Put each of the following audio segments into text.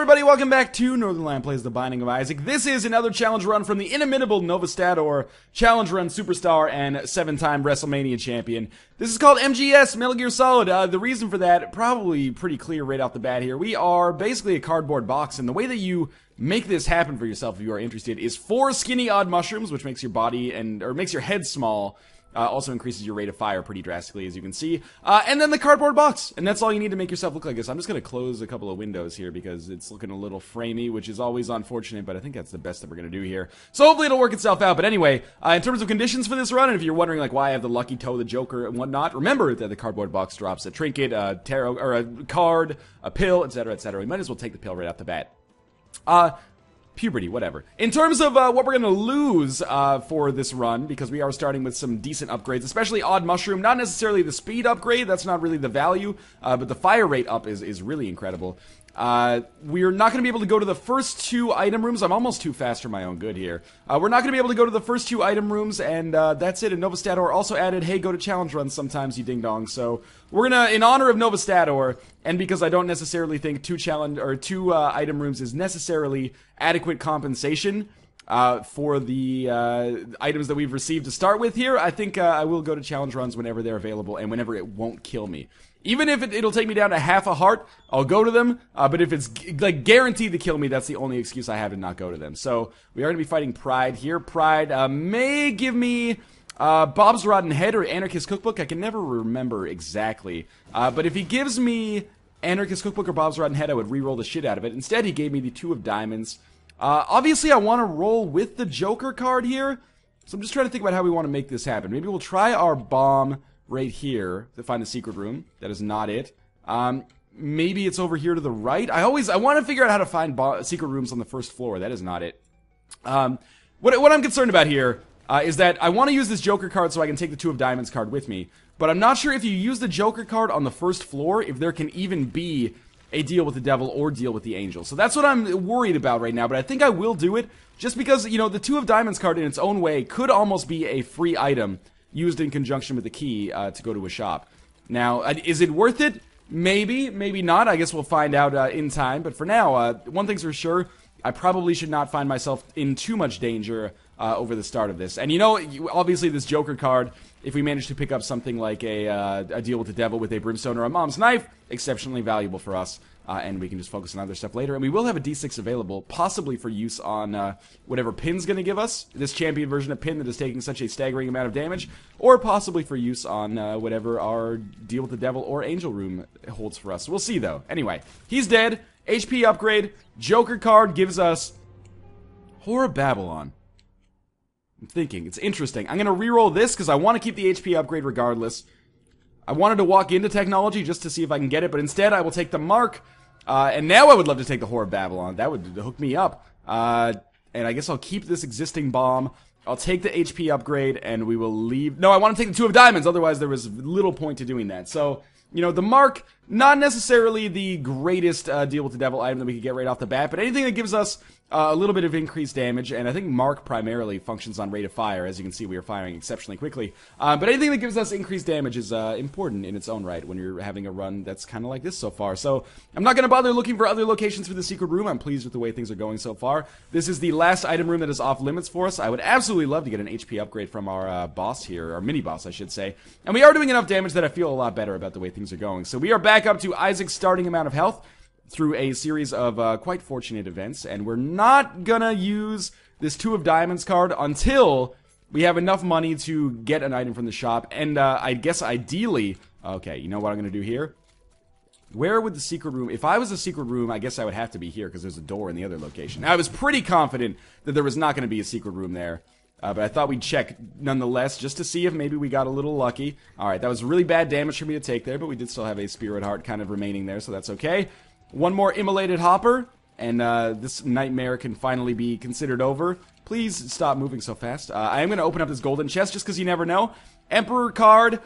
everybody, welcome back to Northernlion Plays The Binding of Isaac. This is another challenge run from the inimitable Novastador, challenge run superstar and 7-time WrestleMania champion. This is called MGS, Metal Gear Solid. The reason for that, probably pretty clear right off the bat here. We are basically a cardboard box, and the way that you make this happen for yourself if you are interested is 4 skinny odd mushrooms, which makes your body or makes your head small. Also increases your rate of fire pretty drastically, as you can see. And then the cardboard box. And that's all you need to make yourself look like this. I'm just going to close a couple of windows here because it's looking a little framey, which is always unfortunate, but I think that's the best that we're going to do here. So hopefully it'll work itself out. But anyway, in terms of conditions for this run, and if you're wondering like why I have the lucky toe, the Joker, and whatnot, remember that the cardboard box drops a trinket, a tarot, or a card, a pill, etc., etc. We might as well take the pill right off the bat. Puberty, whatever. In terms of what we're going to lose for this run, because we are starting with some decent upgrades, especially Odd Mushroom, not necessarily the speed upgrade, that's not really the value, but the fire rate up is really incredible. We're not going to be able to go to the first 2 item rooms. I'm almost too fast for my own good here. We're not going to be able to go to the first 2 item rooms, and that's it. And Novastador also added, hey, go to challenge runs sometimes, you ding-dong. So we're going to, in honor of Novastador, and because I don't necessarily think 2 item rooms is necessarily adequate compensation for the items that we've received to start with here, I think I will go to challenge runs whenever they're available and whenever it won't kill me. Even if it'll take me down to half a heart, I'll go to them. But if it's like guaranteed to kill me, that's the only excuse I have to not go to them. So we are going to be fighting Pride here. Pride may give me Bob's Rotten Head or Anarchist Cookbook. I can never remember exactly. But if he gives me Anarchist Cookbook or Bob's Rotten Head, I would re-roll the shit out of it. Instead, he gave me the 2 of Diamonds. Obviously, I want to roll with the Joker card here. So I'm just trying to think about how we want to make this happen. Maybe we'll try our bomb right here to find the secret room. That is not it. Maybe it's over here to the right. I want to figure out how to find secret rooms on the first floor. That is not it. What I'm concerned about here is that I want to use this Joker card so I can take the 2 of Diamonds card with me. But I'm not sure if you use the Joker card on the first floor, if there can even be a deal with the devil or deal with the angel. So that's what I'm worried about right now, but I think I will do it just because, you know, the 2 of Diamonds card in its own way could almost be a free item used in conjunction with the key to go to a shop. Now, is it worth it? Maybe, maybe not. I guess we'll find out in time. But for now, one thing's for sure, I probably should not find myself in too much danger over the start of this. And you know, obviously this Joker card, if we manage to pick up something like a deal with the devil with a brimstone or a mom's knife, exceptionally valuable for us. And we can just focus on other stuff later. And we will have a D6 available, possibly for use on whatever Pin's going to give us. This champion version of Pin that is taking such a staggering amount of damage. Or possibly for use on whatever our Deal with the Devil or Angel Room holds for us. We'll see, though. Anyway, he's dead. HP upgrade. Joker card gives us Horror Babylon. I'm thinking. It's interesting. I'm going to reroll this because I want to keep the HP upgrade regardless. I wanted to walk into technology just to see if I can get it, but instead I will take the mark. And now I would love to take the Horror of Babylon. That would hook me up. And I guess I'll keep this existing bomb. I'll take the HP upgrade, and we will leave. No, I want to take the 2 of Diamonds. Otherwise, there was little point to doing that. So, you know, the mark, not necessarily the greatest deal with the devil item that we could get right off the bat, but anything that gives us a little bit of increased damage, and I think mark primarily functions on rate of fire. As you can see, we are firing exceptionally quickly. But anything that gives us increased damage is important in its own right when you're having a run that's kind of like this so far. So I'm not going to bother looking for other locations for the secret room. I'm pleased with the way things are going so far. This is the last item room that is off limits for us. I would absolutely love to get an HP upgrade from our boss here, our mini-boss, I should say. And we are doing enough damage that I feel a lot better about the way things are going. So we are back up to Isaac's starting amount of health through a series of quite fortunate events, and we're not gonna use this 2 of Diamonds card until we have enough money to get an item from the shop, and I guess ideally, okay, you know what I'm gonna do here? Where would the secret room, if I was a secret room, I guess I would have to be here, because there's a door in the other location. Now, I was pretty confident that there was not gonna be a secret room there, but I thought we'd check nonetheless, just to see if maybe we got a little lucky. Alright, that was really bad damage for me to take there, but we did still have a Spirit Heart kind of remaining there, so that's okay. One more immolated hopper, and this nightmare can finally be considered over. Please stop moving so fast. I am going to open up this golden chest just because you never know. Emperor card.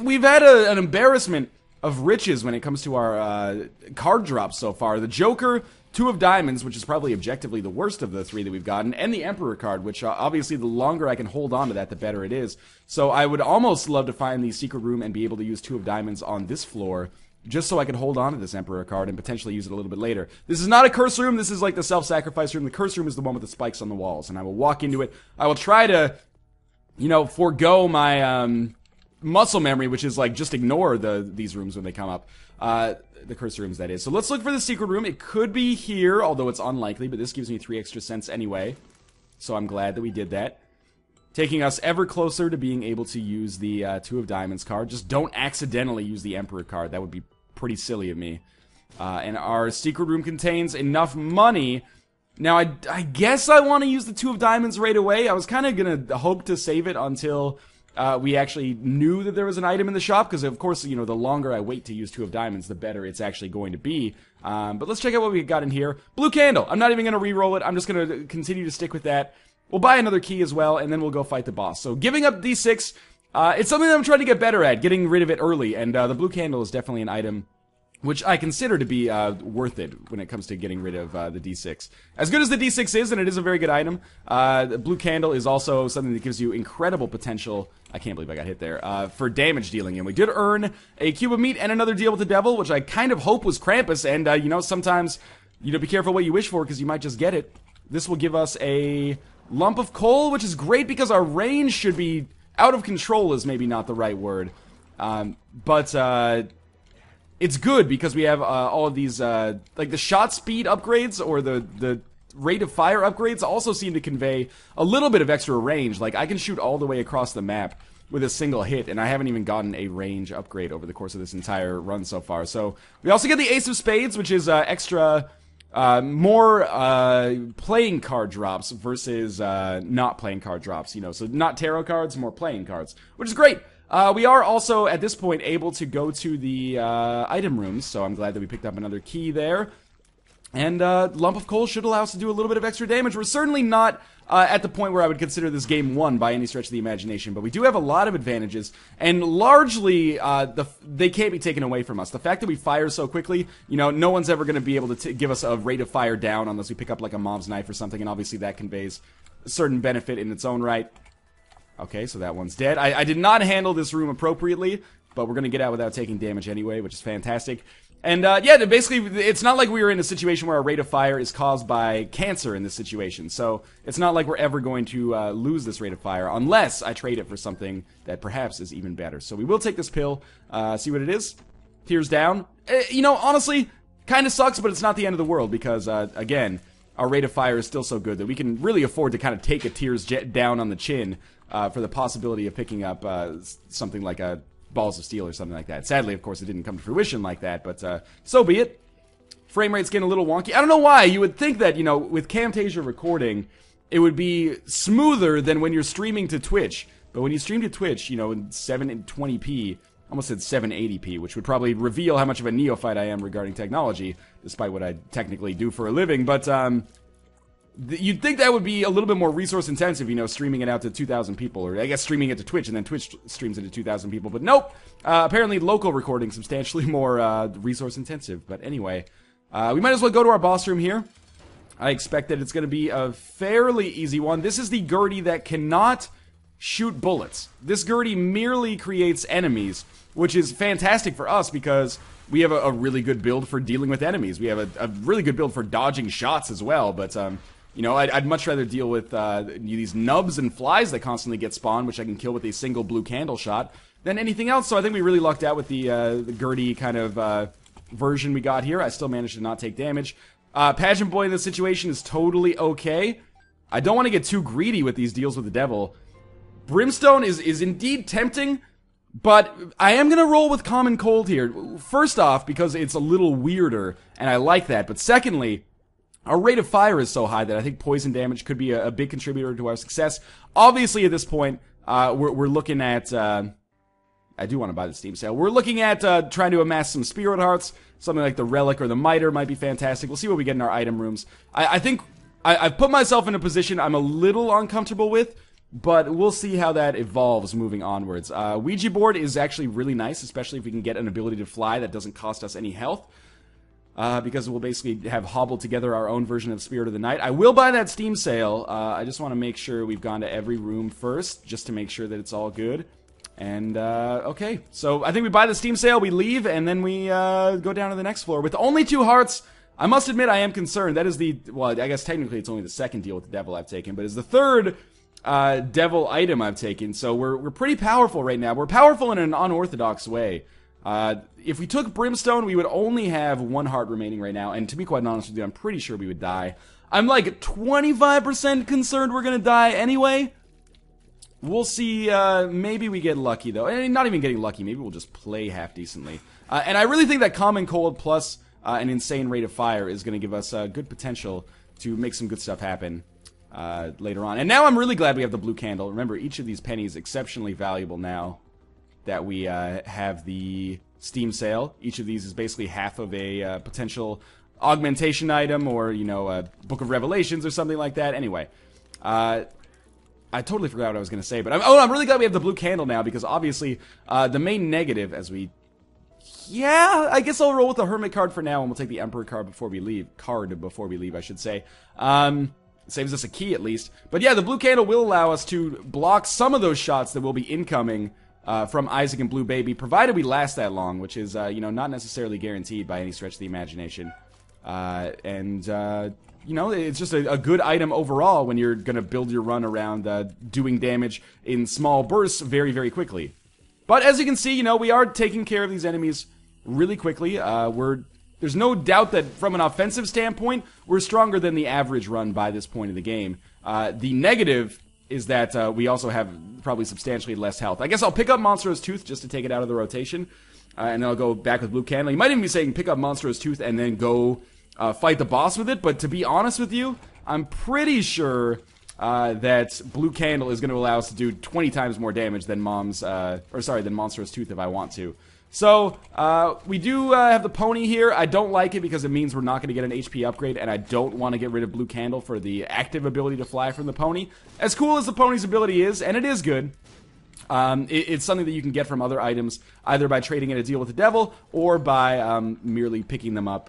We've had an embarrassment of riches when it comes to our card drops so far. The Joker, 2 of Diamonds, which is probably objectively the worst of the 3 that we've gotten, and the Emperor card, which obviously the longer I can hold on to that, the better it is. So I would almost love to find the secret room and be able to use 2 of Diamonds on this floor just so I could hold on to this Emperor card and potentially use it a little bit later. This is not a curse room. This is like the self-sacrifice room. The curse room is the one with the spikes on the walls, and I will walk into it. I will try to, you know, forego my muscle memory, which is like just ignore these rooms when they come up. The curse rooms, that is. So let's look for the secret room. It could be here, although it's unlikely, but this gives me 3 extra cents anyway. So I'm glad that we did that. Taking us ever closer to being able to use the 2 of Diamonds card. Just don't accidentally use the Emperor card. That would be pretty silly of me. And our secret room contains enough money. Now, I guess I want to use the 2 of Diamonds right away. I was kind of going to hope to save it until we actually knew that there was an item in the shop, because of course, you know, the longer I wait to use 2 of Diamonds, the better it's actually going to be. But let's check out what we got in here. Blue candle. I'm not even going to re-roll it. I'm just going to continue to stick with that. We'll buy another key as well, and then we'll go fight the boss. So giving up D6, it's something that I'm trying to get better at, getting rid of it early, and the blue candle is definitely an item which I consider to be worth it when it comes to getting rid of the D6. As good as the D6 is, and it is a very good item, the blue candle is also something that gives you incredible potential. I can't believe I got hit there. For damage dealing, and we did earn a cube of meat and another deal with the devil, which I kind of hope was Krampus, and you know, sometimes, you know, be careful what you wish for, because you might just get it. This will give us a lump of coal, which is great because our range should be out of control, is maybe not the right word. But it's good because we have all of these, like the shot speed upgrades or the rate of fire upgrades also seem to convey a little bit of extra range. Like, I can shoot all the way across the map with a single hit, and I haven't even gotten a range upgrade over the course of this entire run so far. So we also get the Ace of Spades, which is extra... more playing card drops versus not playing card drops, you know, so not tarot cards, more playing cards, which is great. We are also, at this point, able to go to the item rooms, so I'm glad that we picked up another key there. And lump of coal should allow us to do a little bit of extra damage. We're certainly not at the point where I would consider this game won by any stretch of the imagination, but we do have a lot of advantages, and largely they can't be taken away from us. The fact that we fire so quickly, you know, no one's ever going to be able to give us a rate of fire down unless we pick up like a mob's knife or something, and obviously that conveys a certain benefit in its own right. Okay, so that one's dead. I did not handle this room appropriately, but we're going to get out without taking damage anyway, which is fantastic. And, yeah, basically, it's not like we were in a situation where our rate of fire is caused by cancer in this situation. So, it's not like we're ever going to lose this rate of fire, unless I trade it for something that perhaps is even better. So, we will take this pill, see what it is. Tears down. You know, honestly, kind of sucks, but it's not the end of the world, because, again, our rate of fire is still so good that we can really afford to kind of take a tears down on the chin for the possibility of picking up something like a Balls of Steel or something like that. Sadly, of course, it didn't come to fruition like that, but so be it. Frame rate's getting a little wonky. I don't know why. You would think that, you know, with Camtasia recording, it would be smoother than when you're streaming to Twitch. But when you stream to Twitch, you know, in 720p, almost said 780p, which would probably reveal how much of a neophyte I am regarding technology, despite what I technically do for a living. But you'd think that would be a little bit more resource intensive, you know, streaming it out to 2,000 people, or I guess streaming it to Twitch, and then Twitch streams it to 2,000 people. But nope, apparently local recording substantially more resource intensive. But anyway, we might as well go to our boss room here. I expect that it's going to be a fairly easy one. This is the Gertie that cannot shoot bullets. This Gertie merely creates enemies, which is fantastic for us because we have a really good build for dealing with enemies. We have a really good build for dodging shots as well, but you know, I'd much rather deal with these nubs and flies that constantly get spawned, which I can kill with a single blue candle shot, than anything else. So I think we really lucked out with the Gertie kind of version we got here. I still managed to not take damage. Pageant Boy in this situation is totally okay. I don't want to get too greedy with these deals with the devil. Brimstone is indeed tempting, but I am going to roll with Common Cold here. First off, because it's a little weirder, and I like that. But secondly, our rate of fire is so high that I think poison damage could be a big contributor to our success. Obviously, at this point, we're looking at... I do want to buy the Steam sale. We're looking at trying to amass some Spirit Hearts. Something like the Relic or the Miter might be fantastic. We'll see what we get in our item rooms. I think I've put myself in a position I'm a little uncomfortable with, but we'll see how that evolves moving onwards. Ouija board is actually really nice, especially if we can get an ability to fly that doesn't cost us any health. Because we'll basically have hobbled together our own version of Spirit of the Night. I will buy that Steam sale. I just want to make sure we've gone to every room first, just to make sure that it's all good. And, okay. So, I think we buy the Steam sale, we leave, and then we, go down to the next floor. With only 2 hearts, I must admit I am concerned. That is the, well, I guess technically it's only the second deal with the devil I've taken, but it's the third, devil item I've taken. So, we're pretty powerful right now. We're powerful in an unorthodox way. If we took Brimstone, we would only have 1 heart remaining right now, and to be quite honest with you, I'm pretty sure we would die. I'm like 25% concerned we're gonna die anyway. We'll see, maybe we get lucky though. And not even getting lucky, maybe we'll just play half decently. And I really think that Common Cold plus an insane rate of fire is gonna give us good potential to make some good stuff happen later on. And now I'm really glad we have the blue candle. Remember, each of these pennies exceptionally valuable now that we have the Steam sale. Each of these is basically half of a potential augmentation item, or, you know, a Book of Revelations or something like that. Anyway, I totally forgot what I was going to say, but I'm really glad we have the blue candle now, because obviously the main negative as we... Yeah, I guess I'll roll with the Hermit card for now, and we'll take the Emperor card before we leave. I should say. Saves us a key, at least. But yeah, the blue candle will allow us to block some of those shots that will be incoming from Isaac and Blue Baby, provided we last that long, which is, you know, not necessarily guaranteed by any stretch of the imagination. You know, it's just a good item overall when you're gonna build your run around doing damage in small bursts very, very quickly. But as you can see, you know, we are taking care of these enemies really quickly. There's no doubt that from an offensive standpoint, we're stronger than the average run by this point in the game. The negative is that we also have probably substantially less health. I guess I'll pick up Monstrous Tooth just to take it out of the rotation. And then I'll go back with Blue Candle. You might even be saying pick up Monstrous Tooth and then go fight the boss with it. But to be honest with you, I'm pretty sure that Blue Candle is going to allow us to do 20 times more damage than than Monstrous Tooth if I want to. So, we do have the pony here. I don't like it because it means we're not going to get an HP upgrade, and I don't want to get rid of Blue Candle for the active ability to fly from the pony. As cool as the pony's ability is, and it is good, it's something that you can get from other items, either by trading in a deal with the devil, or by merely picking them up,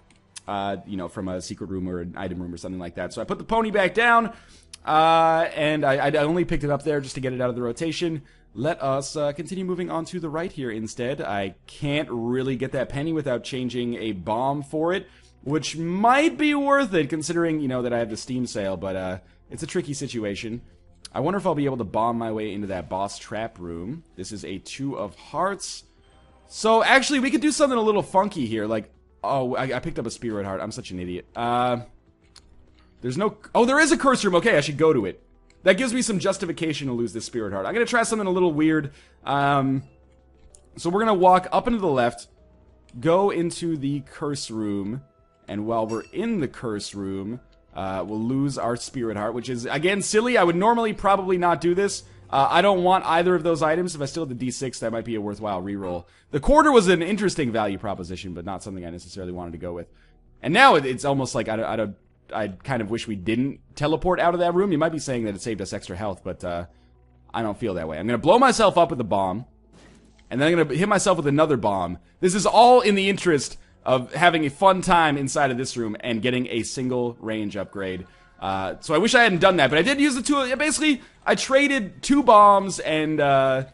you know, from a secret room or an item room or something like that. So I put the pony back down, and I only picked it up there just to get it out of the rotation. Let us continue moving on to the right here instead. I can't really get that penny without changing a bomb for it, which might be worth it considering, you know, that I have the Steam sale, but it's a tricky situation. I wonder if I'll be able to bomb my way into that boss trap room. This is a 2 of hearts. So actually, we could do something a little funky here, like... Oh, I picked up a Spirit Heart. I'm such an idiot. There's no... Oh, there is a curse room. Okay, I should go to it. That gives me some justification to lose this Spirit Heart. I'm gonna try something a little weird. So we're gonna walk up and to the left, go into the curse room, and while we're in the curse room, we'll lose our Spirit Heart, which is, again, silly. I would normally probably not do this. I don't want either of those items. If I still had the D6, that might be a worthwhile reroll. The quarter was an interesting value proposition, but not something I necessarily wanted to go with. And now it's almost like I kind of wish we didn't teleport out of that room. You might be saying that it saved us extra health, but I don't feel that way. I'm going to blow myself up with the bomb, and then I'm going to hit myself with another bomb. This is all in the interest of having a fun time inside of this room and getting a single range upgrade. So I wish I hadn't done that, but I did use the 2... Basically, I traded 2 bombs and a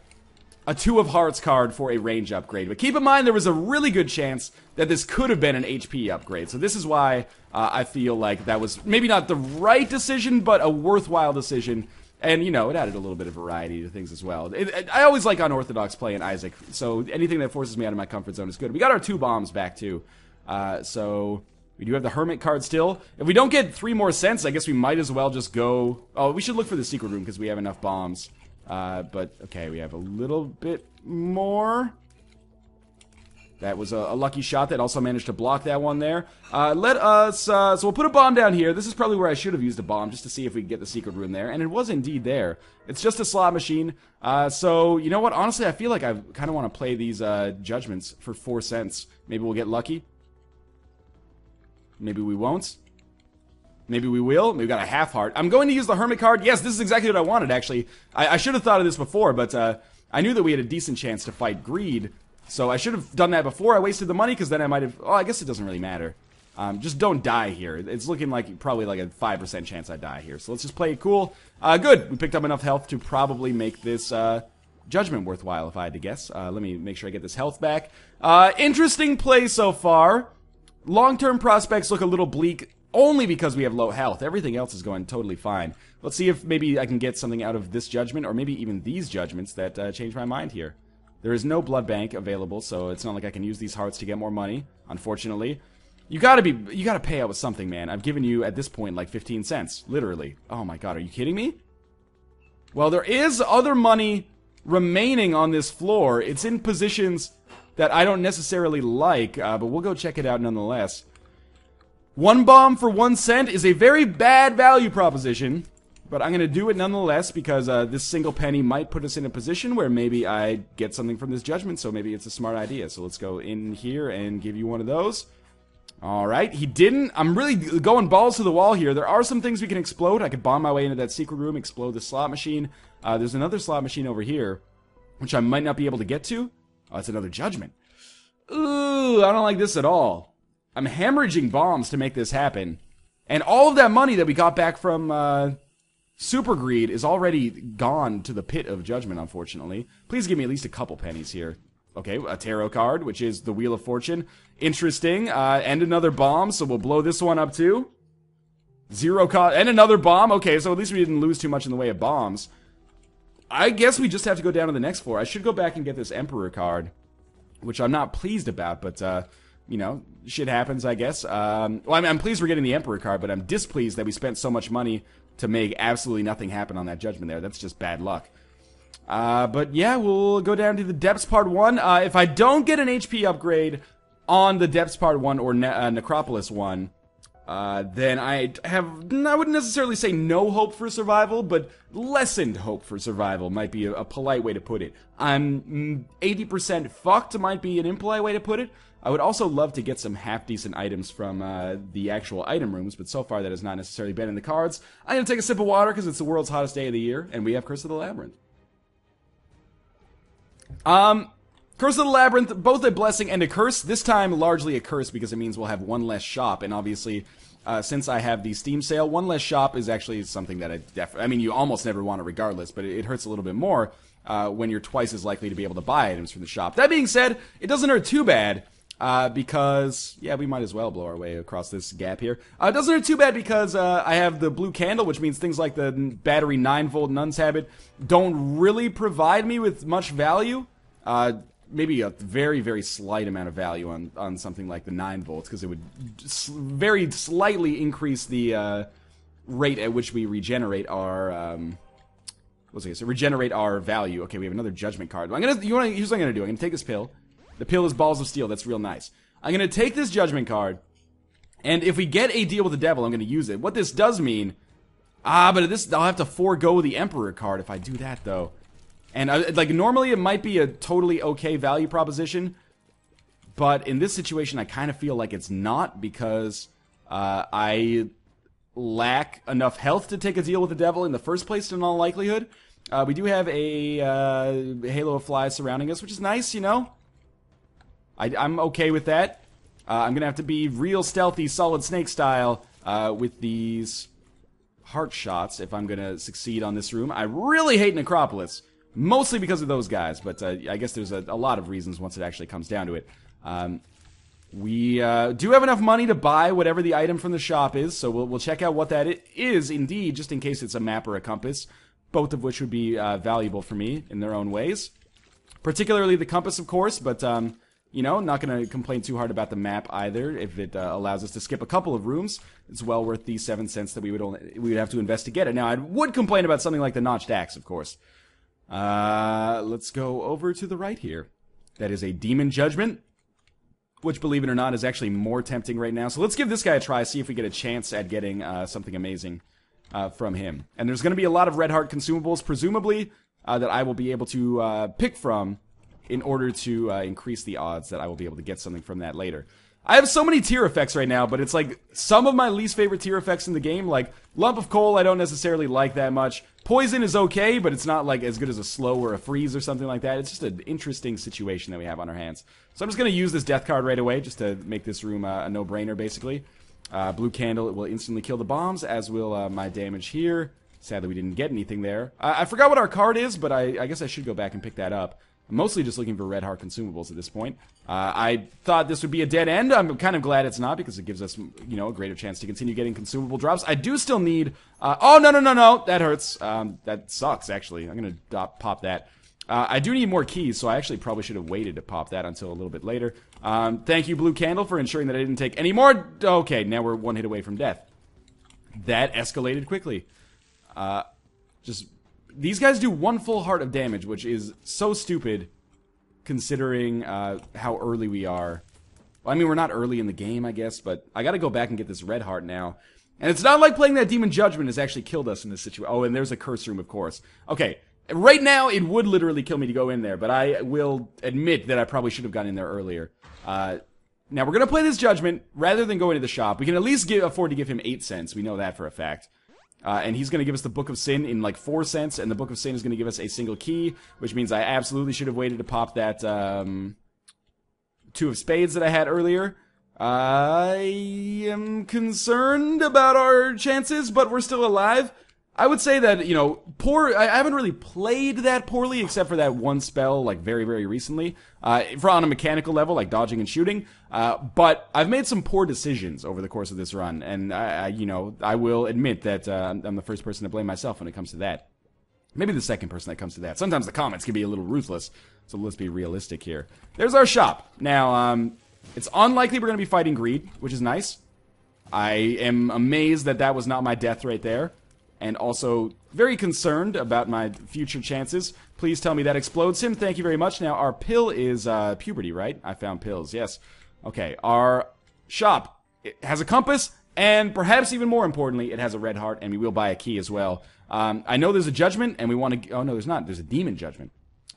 2 of Hearts card for a range upgrade. But keep in mind, there was a really good chance that this could have been an HP upgrade. So this is why I feel like that was maybe not the right decision, but a worthwhile decision. And, you know, it added a little bit of variety to things as well. I always like Unorthodox playing Isaac, so anything that forces me out of my comfort zone is good. We got our 2 bombs back, too. So... We do have the Hermit card still. If we don't get 3 more cents, I guess we might as well just go... Oh, we should look for the secret room because we have enough bombs. But, okay, we have a little bit more. That was a lucky shot that also managed to block that one there. Let us... so we'll put a bomb down here. This is probably where I should have used a bomb just to see if we can get the secret room there. And it was indeed there. It's just a slot machine. So, you know what? Honestly, I feel like I kind of want to play these judgments for 4 cents. Maybe we'll get lucky. Maybe we won't. Maybe we will. Maybe we got a half heart. I'm going to use the Hermit card. Yes, this is exactly what I wanted, actually. I should have thought of this before, but I knew that we had a decent chance to fight greed. So I should have done that before I wasted the money, because then I might have... Oh, I guess it doesn't really matter. Just don't die here. It's looking like probably like a 5% chance I die here. So let's just play it cool. Good. We picked up enough health to probably make this judgment worthwhile, if I had to guess. Let me make sure I get this health back. Interesting play so far. Long-term prospects look a little bleak, only because we have low health. Everything else is going totally fine. Let's see if maybe I can get something out of this judgment, or maybe even these judgments that change my mind here. There is no blood bank available, so it's not like I can use these hearts to get more money, unfortunately. You gotta pay out with something, man. I've given you, at this point, like 15 cents. Literally. Oh my god, are you kidding me? Well, there is other money remaining on this floor. It's in positions that I don't necessarily like, but we'll go check it out nonetheless. 1 bomb for 1 cent is a very bad value proposition, but I'm going to do it nonetheless because this single penny might put us in a position where maybe I get something from this judgment, so maybe it's a smart idea. So let's go in here and give you one of those. Alright, he didn't. I'm really going balls to the wall here. There are some things we can explode. I could bomb my way into that secret room, explode the slot machine. There's another slot machine over here, which I might not be able to get to. Oh, it's another judgment. Ooh, I don't like this at all. I'm hemorrhaging bombs to make this happen. And all of that money that we got back from Super Greed is already gone to the pit of judgment, unfortunately. Please give me at least a couple pennies here. Okay, a tarot card, which is the Wheel of Fortune. Interesting. And another bomb, so we'll blow this one up too. 0 cost. And another bomb. Okay, so at least we didn't lose too much in the way of bombs. I guess we just have to go down to the next floor. I should go back and get this Emperor card, which I'm not pleased about, but, you know, shit happens, I guess. Well, I mean, I'm pleased we're getting the Emperor card, but I'm displeased that we spent so much money to make absolutely nothing happen on that judgment there. That's just bad luck. But yeah, we'll go down to the Depths Part 1. If I don't get an HP upgrade on the Depths Part 1 or Necropolis 1, then I wouldn't necessarily say no hope for survival, but lessened hope for survival might be a polite way to put it. I'm 80% fucked might be an impolite way to put it. I would also love to get some half-decent items from the actual item rooms, but so far that has not necessarily been in the cards. I'm going to take a sip of water because it's the world's hottest day of the year, and we have Curse of the Labyrinth. Curse of the Labyrinth, both a blessing and a curse. This time, largely a curse because it means we'll have one less shop, and obviously, since I have the Steam sale, one less shop is actually something that I mean, you almost never want it regardless, but it hurts a little bit more when you're twice as likely to be able to buy items from the shop. That being said, it doesn't hurt too bad, because, yeah, we might as well blow our way across this gap here. It doesn't hurt too bad because I have the blue candle, which means things like the battery 9-volt Nun's Habit don't really provide me with much value. Maybe a very, very slight amount of value on something like the 9 volts, because it would very slightly increase the rate at which we regenerate our regenerate our value. Okay, we have another judgment card. Here's what I'm gonna do. I'm gonna take this pill. The pill is Balls of Steel. That's real nice. I'm gonna take this judgment card, and if we get a deal with the devil, I'm gonna use it. What this does mean, but I'll have to forego the Emperor card if I do that, though. And, like, normally it might be a totally okay value proposition, but in this situation I kind of feel like it's not, because I lack enough health to take a deal with the devil in the first place, in all likelihood. We do have a halo of flies surrounding us, which is nice, you know? I'm okay with that. I'm gonna have to be real stealthy, Solid Snake style, with these heart shots if I'm gonna succeed on this room. I really hate Necropolis. Mostly because of those guys, but I guess there's a lot of reasons once it actually comes down to it. We do have enough money to buy whatever the item from the shop is, so we'll check out what that is indeed, just in case it's a map or a compass, both of which would be valuable for me in their own ways. Particularly the compass, of course, but, you know, not going to complain too hard about the map either. If it allows us to skip a couple of rooms, it's well worth the 7 cents that we would have to invest to get it. Now, I would complain about something like the notched axe, of course. Let's go over to the right here. That is a Demon Judgment, which, believe it or not, is actually more tempting right now. So let's give this guy a try, see if we get a chance at getting something amazing from him. And there's going to be a lot of Red Heart consumables, presumably, that I will be able to pick from in order to increase the odds that I will be able to get something from that later. I have so many tier effects right now, but it's like some of my least favorite tier effects in the game, like Lump of Coal I don't necessarily like that much. Poison is okay, but it's not like as good as a slow or a freeze or something like that. It's just an interesting situation that we have on our hands. So I'm just going to use this death card right away just to make this room a no-brainer, basically. Blue Candle, it will instantly kill the bombs, as will my damage here. Sadly, we didn't get anything there. I forgot what our card is, but I guess I should go back and pick that up. I'm mostly just looking for red heart consumables at this point. I thought this would be a dead end. I'm kind of glad it's not, because it gives us, you know, a greater chance to continue getting consumable drops. I do still need... oh, no. That hurts. That sucks, actually. I'm going to pop that. I do need more keys, so I actually probably should have waited to pop that until a little bit later. Thank you, Blue Candle, for ensuring that I didn't take any more... Okay, now we're one hit away from death. That escalated quickly. These guys do 1 full heart of damage, which is so stupid, considering how early we are. Well, I mean, we're not early in the game, I guess, but I gotta go back and get this red heart now. And it's not like playing that Demon Judgment has actually killed us in this situation. Oh, and there's a curse room, of course. Okay, right now, it would literally kill me to go in there, but I will admit that I probably should have gone in there earlier. Now, we're gonna play this Judgment, rather than go into the shop. We can at least afford to give him 8 cents, we know that for a fact. And he's going to give us the Book of Sin in like 4 cents, and the Book of Sin is going to give us a single key, which means I absolutely should have waited to pop that 2 of Spades that I had earlier. I am concerned about our chances, but we're still alive. I would say that, you know, I haven't really played that poorly, except for that one spell, like, very, very recently, on a mechanical level, like dodging and shooting, but I've made some poor decisions over the course of this run, and, you know, I will admit that I'm the first person to blame myself when it comes to that. Maybe the second person that comes to that. Sometimes the comments can be a little ruthless, so let's be realistic here. There's our shop. Now, it's unlikely we're going to be fighting greed, which is nice. I am amazed that that was not my death right there. And also very concerned about my future chances. Please tell me that explodes him. Thank you very much. Now, our pill is puberty, right? I found pills, yes. Okay, our shop, it has a compass, and perhaps even more importantly, it has a red heart, and we will buy a key as well. I know there's a judgment, and we want to... Oh, no, there's not. There's a demon judgment.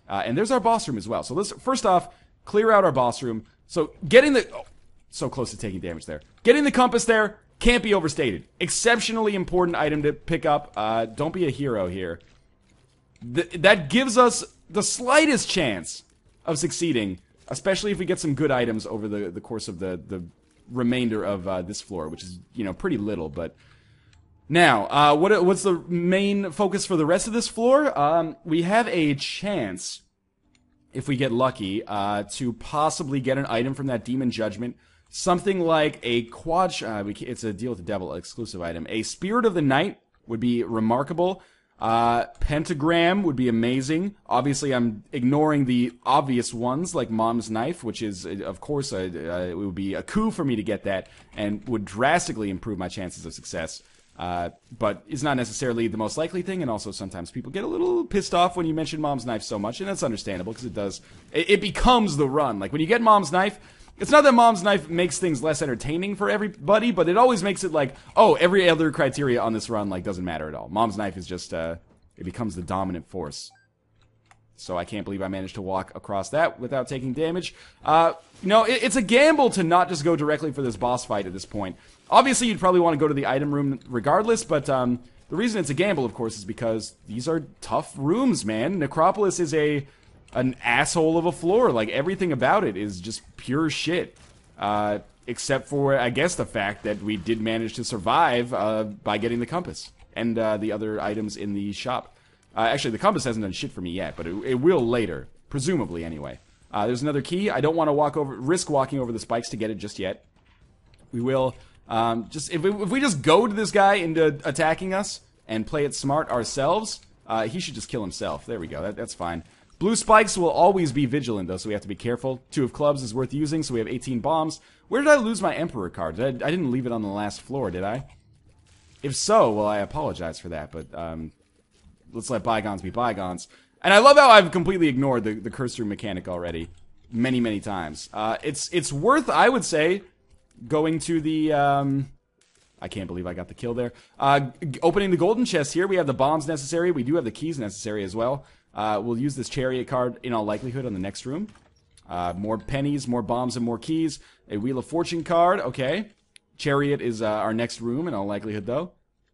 And there's our boss room as well. So let's, first off, clear out our boss room. So getting the... Oh, so close to taking damage there. Getting the compass there... Can't be overstated. Exceptionally important item to pick up. Don't be a hero here. That gives us the slightest chance of succeeding, especially if we get some good items over the course of the remainder of this floor, which is, you know, pretty little. But now, what's the main focus for the rest of this floor? We have a chance, if we get lucky, to possibly get an item from that Demon Judgment. Something like a it's a Deal with the Devil exclusive item. A Spirit of the Night would be remarkable. Pentagram would be amazing. Obviously, I'm ignoring the obvious ones, like Mom's Knife, which is, of course, it would be a coup for me to get that, and would drastically improve my chances of success. But is not necessarily the most likely thing, and also sometimes people get a little pissed off when you mention Mom's Knife so much, and that's understandable, because it becomes the run. Like, when you get Mom's Knife... It's not that Mom's Knife makes things less entertaining for everybody, but it always makes it like, oh, every other criteria on this run, like, doesn't matter at all. Mom's Knife is just, it becomes the dominant force. So I can't believe I managed to walk across that without taking damage. You know, it's a gamble to not just go directly for this boss fight at this point. Obviously, you'd probably want to go to the item room regardless, but, the reason it's a gamble, of course, is because these are tough rooms, man. Necropolis is an asshole of a floor. Like, everything about it is just pure shit. Except for, I guess, the fact that we did manage to survive by getting the compass and the other items in the shop. Actually, the compass hasn't done shit for me yet, but it will later. Presumably, anyway. There's another key. I don't want to risk walking over the spikes to get it just yet. We will, if we just go to this guy into attacking us and play it smart ourselves, he should just kill himself. There we go. That's fine. Blue spikes will always be vigilant, though, so we have to be careful. 2 of clubs is worth using, so we have 18 bombs. Where did I lose my Emperor card? I didn't leave it on the last floor, did I? If so, well, I apologize for that, but let's let bygones be bygones. And I love how I've completely ignored the curse room mechanic already. Many, many times. It's worth, I would say, going to the... I can't believe I got the kill there. Opening the golden chest here, we have the bombs necessary. We do have the keys necessary as well. We'll use this chariot card in all likelihood on the next room. More pennies, more bombs, and more keys. A Wheel of Fortune card, okay. Chariot is our next room in all likelihood, though.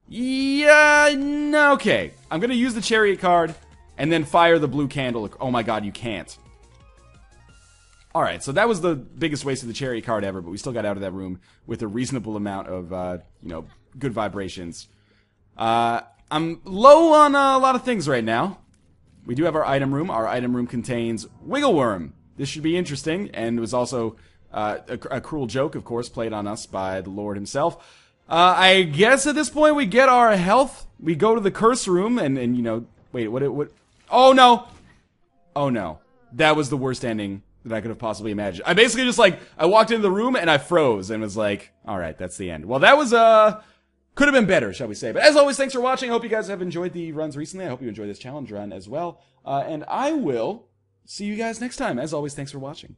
Yeah, no, okay. I'm going to use the chariot card and then fire the blue candle. Oh my god, you can't. Alright, so that was the biggest waste of the chariot card ever, but we still got out of that room with a reasonable amount of, you know, good vibrations. I'm low on a lot of things right now. We do have our item room. Our item room contains Wiggle Worm. This should be interesting, and was also a cruel joke, of course, played on us by the Lord himself. I guess at this point we get our health. We go to the curse room, and you know, wait, what? Oh no! Oh no! That was the worst ending that I could have possibly imagined. I basically just I walked into the room and I froze and was like, all right, that's the end. Well, that was could have been better, shall we say. But as always, thanks for watching. I hope you guys have enjoyed the runs recently. I hope you enjoyed this challenge run as well. And I will see you guys next time. As always, thanks for watching.